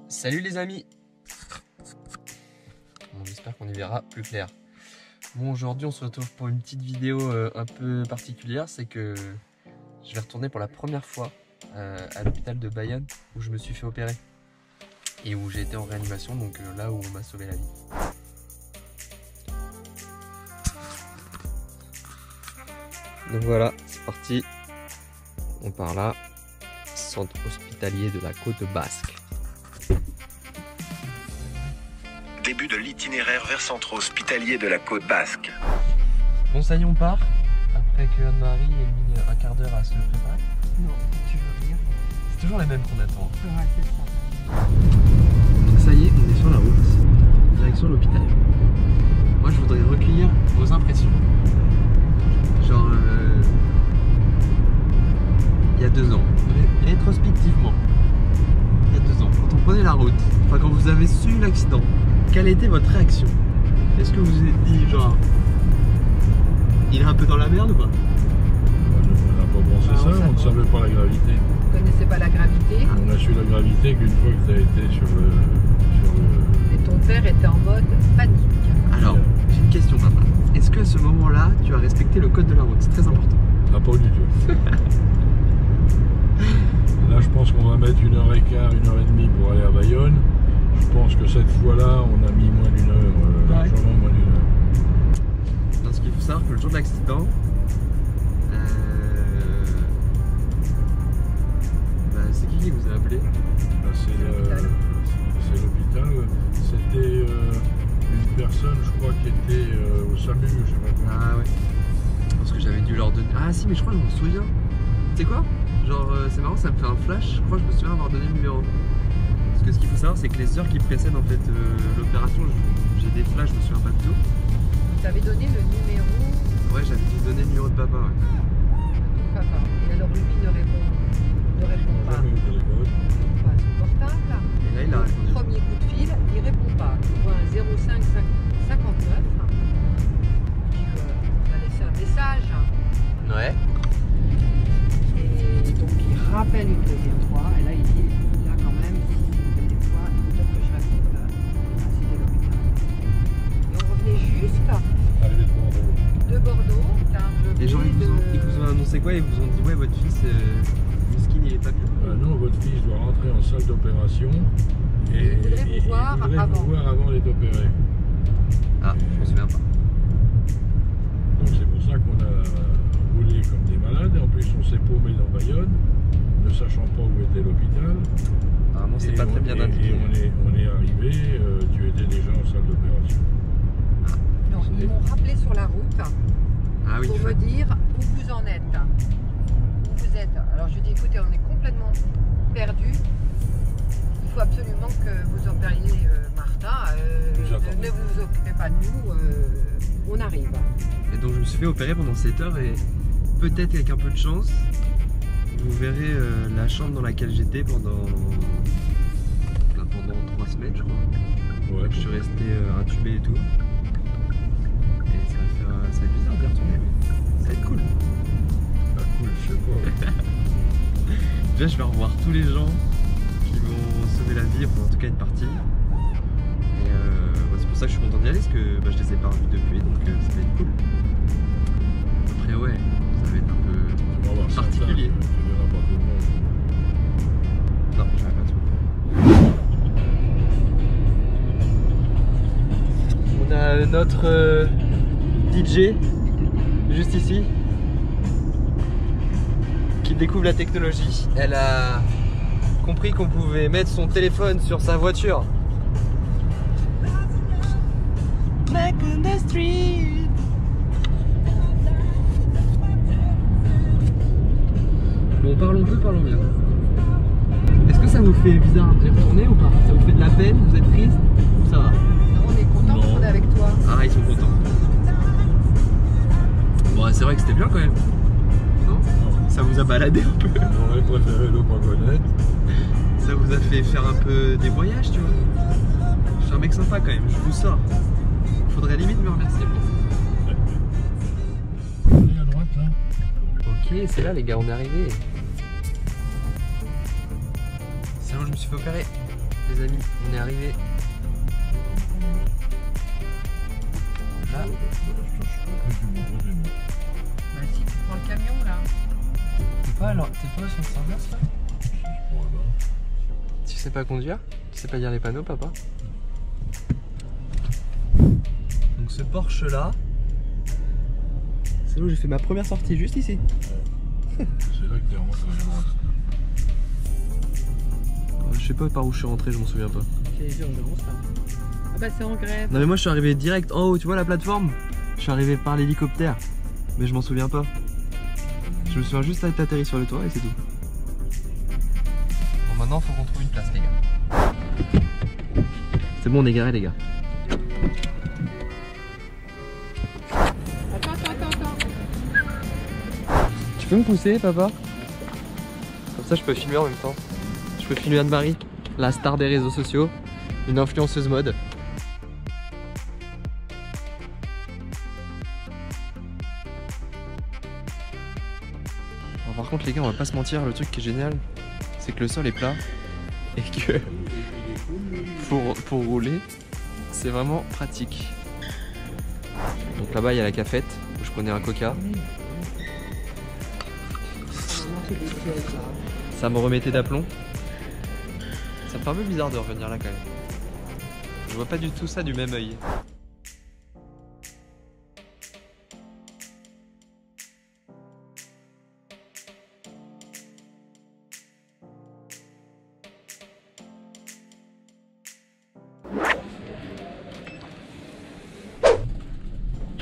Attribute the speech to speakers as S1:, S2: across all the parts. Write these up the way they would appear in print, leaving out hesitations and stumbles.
S1: Salut les amis. Bon, j'espère qu'on y verra plus clair. Bon, aujourd'hui on se retrouve pour une petite vidéo un peu particulière. C'est que je vais retourner pour la première fois à l'hôpital de Bayonne où je me suis fait opérer et où j'ai été en réanimation, donc là où on m'a sauvé la vie. Donc voilà, c'est parti. On part là, centre hospitalier de la Côte Basque.
S2: Début de l'itinéraire vers centre hospitalier de la Côte Basque.
S1: Bon, ça y est, on part. Après que Anne-Marie ait mis un quart d'heure à se préparer.
S3: Non, tu veux rire.
S1: C'est toujours les mêmes qu'on attend.
S3: Ouais, c'est ça.
S1: Donc ça y est, on est sur la route, direction l'hôpital. Moi, je voudrais recueillir vos impressions. Genre, il y a 2 ans, rétrospectivement, il y a 2 ans, quand on prenait la route, enfin quand vous avez su l'accident, quelle était votre réaction? Est-ce que vous vous êtes dit genre, il est un peu dans la merde ou pas?
S4: On n'a pas pensé ça, on ne savait pas la gravité.
S3: Vous connaissez pas la gravité.
S4: On a su la gravité qu'une fois que tu as été sur le...
S3: Et ton père était en mode panique.
S1: Alors, j'ai une question, papa. Est-ce qu'à ce moment-là, tu as respecté le code de la route? C'est très important.
S4: Ah, pas du tout. Là, je pense qu'on va mettre 1h15, 1h30 pour aller à Bayonne. Je pense que cette fois-là, on a mis moins d'une heure, largement moins d'une heure.
S1: Parce qu'il faut savoir que le jour de l'accident, c'est qui vous a appelé?
S4: C'est l'hôpital. C'était une personne, je crois, qui était au SAMU, je sais pas quoi.
S1: Ah ouais. Parce que j'avais dû leur donner... Ah si, mais je crois que je m'en souviens. Tu sais quoi? Genre, c'est marrant, ça me fait un flash. Je crois que je me souviens avoir donné le numéro. Parce que ce qu'il faut savoir, c'est que les heures qui précèdent en fait l'opération, j'ai des flashs, je me souviens pas de tout.
S3: Tu avais donné le numéro
S1: Ouais, j'avais dû donner le numéro de papa, ouais.
S3: de papa. Et alors lui ne répond pas.
S4: Jamais au téléphone.
S3: Pas à son portable.
S1: Et là, il a répondu.
S3: Premier coup de fil, il répond pas. Il voit un 05 59. Il a laissé un message.
S1: Ouais.
S3: Et donc il rappelle une deuxième fois. Et là il dit, là quand même, une deuxième fois, il faut que je réponde à Cité l'hôpital. Et on revenait juste
S4: Arrivé de Bordeaux.
S3: de Bordeaux.
S1: Les gens, ils vous ont annoncé quoi? Ils vous ont dit, ouais, votre fils, Miskin, il est pas bien?
S4: Non, votre fils doit rentrer en salle d'opération et
S3: Il voudrait vous voir
S4: avant d'être opéré.
S1: Ah, je me souviens pas.
S4: Donc c'est pour ça qu'on a roulé comme des malades. Et en plus, on s'est paumé dans Bayonne, ne sachant pas où était l'hôpital.
S1: Apparemment, c'est
S4: Et
S1: pas très bien indiqué.
S4: Et on est arrivé, tu étais déjà en salle d'opération.
S3: Non, ils m'ont rappelé sur la route
S1: Ah oui,
S3: pour me dire où vous en êtes. Où vous êtes. Alors je lui dis écoutez, on est complètement perdu. Il faut absolument que vous opériez Martha. Ne vous occupez pas de nous. On arrive.
S1: Et donc je me suis fait opérer pendant 7 heures et peut-être avec un peu de chance, vous verrez la chambre dans laquelle j'étais pendant 3 semaines je crois.
S4: Ouais.
S1: Je suis resté intubé et tout. Et ça va être bizarre d'y retourner, mais ça va être cool.
S4: Ah, cool, je sais pas.
S1: Déjà je vais revoir tous les gens qui m'ont sauvé la vie, enfin en tout cas une partie. Et c'est pour ça que je suis content d'y aller, parce que je les ai pas revus depuis, donc ça va être cool. Après ouais, ça va être un peu
S4: Tu vas voir
S1: particulier.
S4: certains, tu verras pas tout le monde.
S1: Non, je vais pas tout. On a notre DJ juste ici qui découvre la technologie. Elle a compris qu'on pouvait mettre son téléphone sur sa voiture. Back on the street. Bon, parlons peu, parlons bien. Est-ce que ça vous fait bizarre d'y retourner ou pas? Ça vous fait de la peine? Vous êtes triste? Ou ça va?
S3: Non, on est content qu'on est avec toi.
S1: Ah, ils sont contents. Bon, c'est vrai que c'était bien quand même. Non? Ça vous a baladé un peu.
S4: J'aurais préféré le pas connaître.
S1: Ça vous a fait faire un peu des voyages, tu vois. Je suis un mec sympa quand même, je vous sors. Faudrait limite me remercier.
S4: On est à droite là.
S1: Ok, c'est là les gars, on est arrivé. C'est là où je me suis fait opérer. Les amis, on est arrivé. Là.
S3: Bah si tu prends le camion là.
S1: T'es pas sur le service là? Tu sais pas conduire? Tu sais pas lire les panneaux, papa? Donc ce Porsche là, c'est là où j'ai fait ma première sortie, juste ici.
S4: C'est là que t'es rentré à droite.
S1: Je sais pas par où je suis rentré, je m'en souviens pas.
S3: Ah bah c'est en grève.
S1: Non mais moi je suis arrivé direct en haut, tu vois la plateforme? Je suis arrivé par l'hélicoptère, mais je m'en souviens pas. Je me souviens juste d'être atterri sur le toit et c'est tout. Bon maintenant faut qu'on trouve une place les gars. C'est bon, on est garé les gars.
S3: Attends.
S1: Tu peux me pousser papa? Comme ça je peux filmer en même temps. Je peux filmer Anne-Marie, la star des réseaux sociaux, une influenceuse mode. Alors, par contre les gars, on va pas se mentir, le truc qui est génial, c'est que le sol est plat et que pour rouler, c'est vraiment pratique. Donc là-bas il y a la cafette où je prenais un coca. Ça me remettait d'aplomb. Ça me fait un peu bizarre de revenir là quand même. Je vois pas du tout ça du même œil.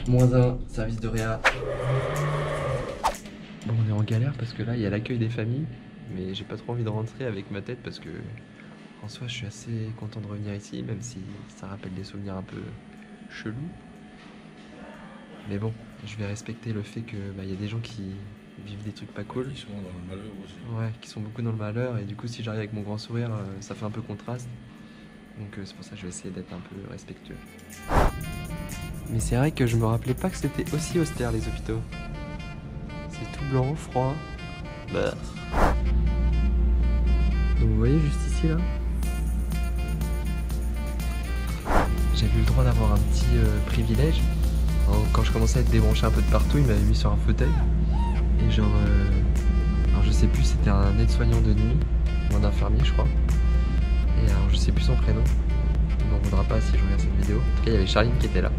S1: -1, service de réa. Bon, on est en galère parce que là il y a l'accueil des familles, mais j'ai pas trop envie de rentrer avec ma tête parce que en soi je suis assez content de revenir ici, même si ça rappelle des souvenirs un peu chelous. Mais bon, je vais respecter le fait que y a des gens qui vivent des trucs pas cool.
S4: Ils sont dans le malheur aussi.
S1: Ouais, qui sont beaucoup dans le malheur et du coup si j'arrive avec mon grand sourire, ça fait un peu contraste. Donc c'est pour ça que je vais essayer d'être un peu respectueux. Mais c'est vrai que je me rappelais pas que c'était aussi austère les hôpitaux. C'est tout blanc, froid. Bah. Donc vous voyez juste ici là, j'avais eu le droit d'avoir un petit privilège. Alors, quand je commençais à être débranché un peu de partout, il m'avait mis sur un fauteuil. Et genre, alors je sais plus, c'était un aide-soignant de nuit ou un infirmier je crois. Et alors je sais plus son prénom. Il m'en voudra pas si je regarde cette vidéo. En tout cas il y avait Charline qui était là.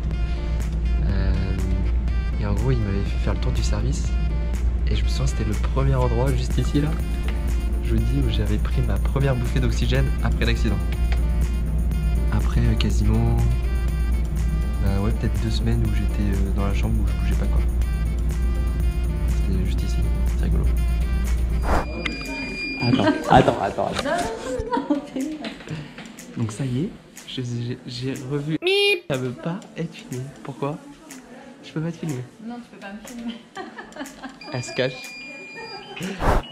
S1: Et en gros il m'avait fait faire le tour du service. Et je me souviens c'était le premier endroit juste ici là, je dis, où j'avais pris ma première bouffée d'oxygène après l'accident. Après quasiment ouais, peut-être 2 semaines où j'étais dans la chambre où je bougeais pas quoi. C'était juste ici, c'est rigolo. Attends. Donc ça y est, j'ai revu. Ça veut pas être filmé. Pourquoi? Je peux pas te filmer.
S5: Non, tu peux pas me filmer.
S1: Elle se cache.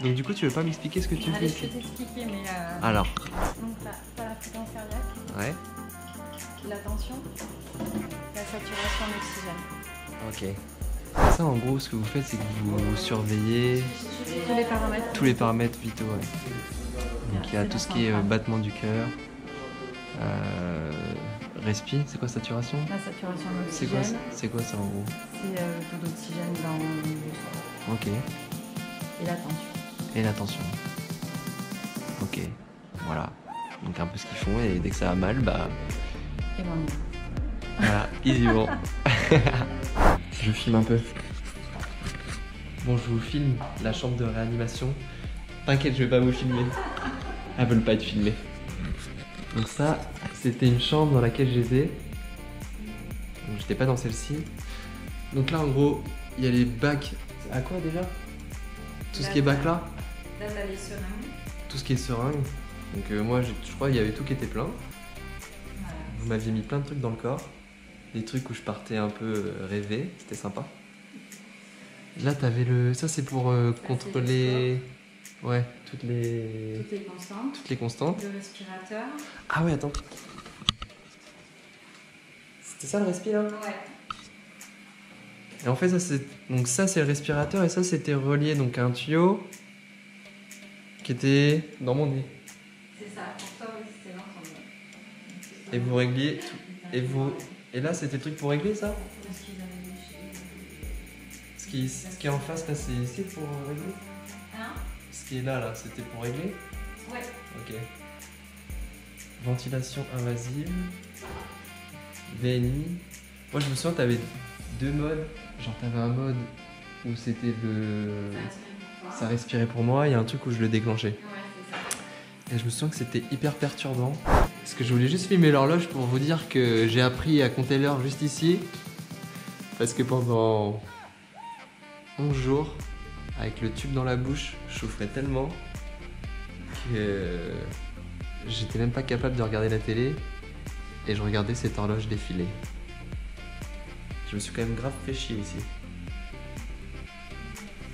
S1: Donc du coup, tu veux pas m'expliquer ce que tu fais
S5: Allez, je
S1: ici?
S5: vais t'expliquer, mais
S1: Alors.
S5: donc t'as la fréquence cardiaque,
S1: Ouais.
S5: la tension, la saturation d'oxygène.
S1: Ok. Ça, en gros, ce que vous faites, c'est que vous surveillez
S5: Tous les paramètres.
S1: tous les paramètres vitaux. Ouais. Donc il y a tout ce qui est battement du cœur, respi, c'est quoi saturation?
S5: La saturation
S1: C'est
S5: d'oxygène.
S1: quoi ça en gros?
S5: C'est le taux d'oxygène dans le sang.
S1: Ok.
S5: Et la tension.
S1: Et la tension. Ok. Voilà. Donc un peu ce qu'ils font et dès que ça va mal, bah
S5: Et ben,
S1: voilà, easy bon. Je filme un peu. Bon, je vous filme la chambre de réanimation. T'inquiète, je vais pas vous filmer. Elles veulent pas être filmées. Donc ça, c'était une chambre dans laquelle j'étais. Donc j'étais pas dans celle-ci. Donc là, en gros, il y a les bacs. À quoi déjà? Tout ce qui est bac là?
S5: là, t'as les seringues.
S1: Tout ce qui est seringue. Donc moi, je crois qu'il y avait tout qui était plein.
S5: Voilà.
S1: Vous m'aviez mis plein de trucs dans le corps. Des trucs où je partais un peu rêver. C'était sympa. Là, t'avais le... Ça, c'est pour contrôler... Ouais, toutes les constantes.
S5: Le respirateur.
S1: Ah ouais, attends. C'était ça le respi là?
S5: Ouais.
S1: Et en fait, ça c'est donc ça c'est le respirateur et ça c'était relié donc à un tuyau qui était dans mon nez.
S5: C'est ça. Pour toi, oui, c'était dans ton nez.
S1: Et vous régliez tout. Et là, c'était le truc pour régler ça? Ce qui est en face là, c'est ici pour régler?
S5: Hein?
S1: Ce qui est là, c'était pour régler?
S5: Ouais.
S1: Ok. Ventilation invasive. VNI. Moi je me souviens, t'avais 2 modes. Genre t'avais un mode où c'était ça respirait pour moi, il y a un truc où je le déclenchais.
S5: Ouais, c'est ça.
S1: Et je me souviens que c'était hyper perturbant. Parce que je voulais juste filmer l'horloge pour vous dire que j'ai appris à compter l'heure juste ici. Parce que pendant 11 jours, avec le tube dans la bouche, je souffrais tellement que j'étais même pas capable de regarder la télé. Et je regardais cette horloge défiler. Je me suis quand même grave fait chier ici.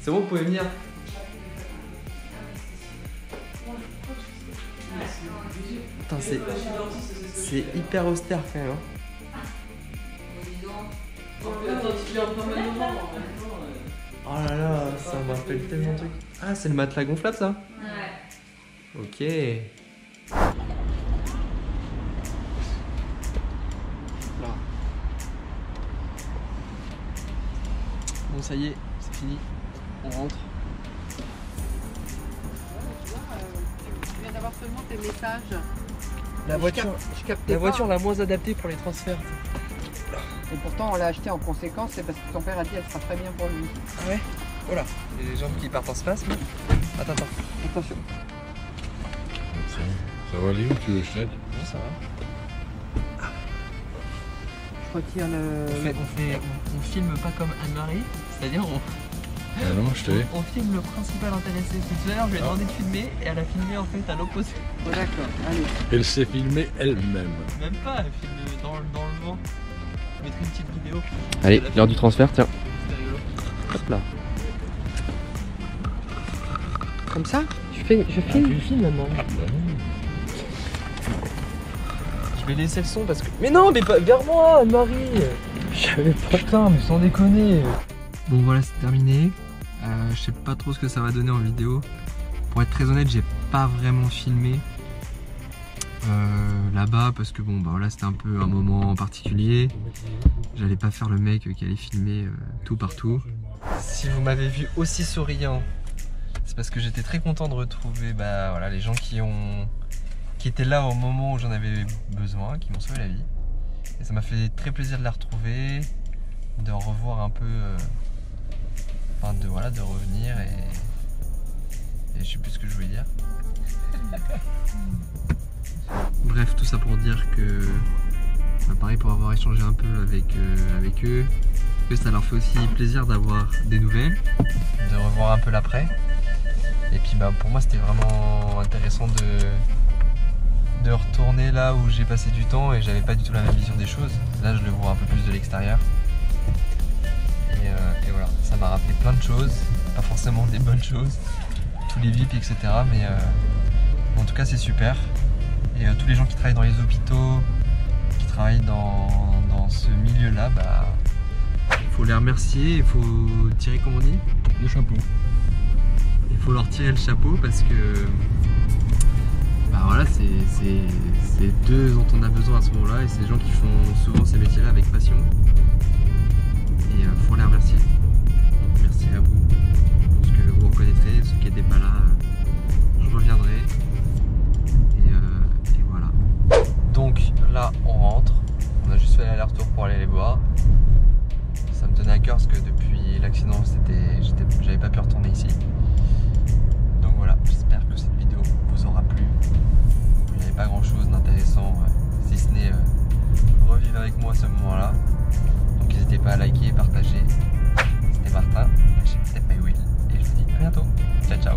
S1: C'est bon, vous pouvez venir. Putain, c'est hyper austère quand même. Oh là là, ça me rappelle tellement de trucs. Ah, c'est le matelas gonflable ça?
S5: Ouais.
S1: Ok. Bon, ça y est, c'est fini. On rentre.
S3: Je viens d'avoir seulement tes messages.
S1: La voiture,
S3: Je captais
S1: la
S3: pas.
S1: voiture la moins adaptée pour les transferts.
S3: Et pourtant, on l'a acheté en conséquence, c'est parce que ton père a dit qu'elle sera très bien pour lui.
S1: Ah ouais? Voilà. Il y a des jambes qui partent en spasme. Attends.
S3: Attention.
S4: Ça va aller où tu veux que je t'aide?
S1: Non, ça va.
S3: Je retire le...
S1: On filme pas comme Anne-Marie, c'est-à-dire
S4: Ah non, je t'ai.
S1: on filme le principal intéressé. Tout à l'heure, je lui ai demandé de filmer et elle a filmé en fait à l'opposé.
S3: Oh, d'accord, allez.
S4: Elle s'est filmée elle-même.
S1: Même pas, elle filme dans le vent. Je mettrai une petite vidéo. Allez, l'heure du transfert, tiens. C'était rigolo. Hop là.
S3: Comme ça? Je filme
S1: maintenant. Je vais laisser le son parce que... Mais non, mais pas vers moi, Anne-Marie. Je savais pas. Putain, mais sans déconner. Bon voilà, c'est terminé. Je sais pas trop ce que ça va donner en vidéo. Pour être très honnête, j'ai pas vraiment filmé là-bas parce que bon bah voilà, c'était un peu un moment particulier. J'allais pas faire le mec qui allait filmer tout partout. Si vous m'avez vu aussi souriant, c'est parce que j'étais très content de retrouver bah voilà, les gens qui étaient là au moment où j'en avais besoin, qui m'ont sauvé la vie. Et ça m'a fait très plaisir de la retrouver, de revoir un peu, enfin de revenir et je sais plus ce que je voulais dire. Bref, tout ça pour dire que bah, pareil, pour avoir échangé un peu avec eux, que ça leur fait aussi plaisir d'avoir des nouvelles, de revoir un peu l'après. Et puis bah, pour moi c'était vraiment intéressant de retourner là où j'ai passé du temps et j'avais pas du tout la même vision des choses. Là je le vois un peu plus de l'extérieur. Et voilà, ça m'a rappelé plein de choses, pas forcément des bonnes choses, tous les VIP etc. Mais en tout cas c'est super. Et tous les gens qui travaillent dans les hôpitaux, qui travaillent dans ce milieu-là, bah il faut les remercier, il faut tirer, comme on dit,
S4: Le chapeau.
S1: il faut leur tirer le chapeau parce que bah voilà, c'est d'eux dont on a besoin à ce moment-là et c'est des gens qui font souvent ces métiers-là avec passion. Et il faut les remercier. Donc, merci à vous. Je pense que vous reconnaîtrez, ceux qui n'étaient pas là, je reviendrai. Et voilà. Donc là, on rentre. On a juste fait l'aller-retour pour aller les voir. Ça me tenait à cœur parce que depuis l'accident, j'avais pas pu retourner ici. Donc voilà, j'espère que cette vidéo vous aura plu. Il n'y avait pas grand chose d'intéressant, si ce n'est revivre avec moi ce moment-là. Donc n'hésitez pas à liker, partager. C'était Martin, chez Step My Wheel. Et je vous dis à bientôt. Ciao ciao.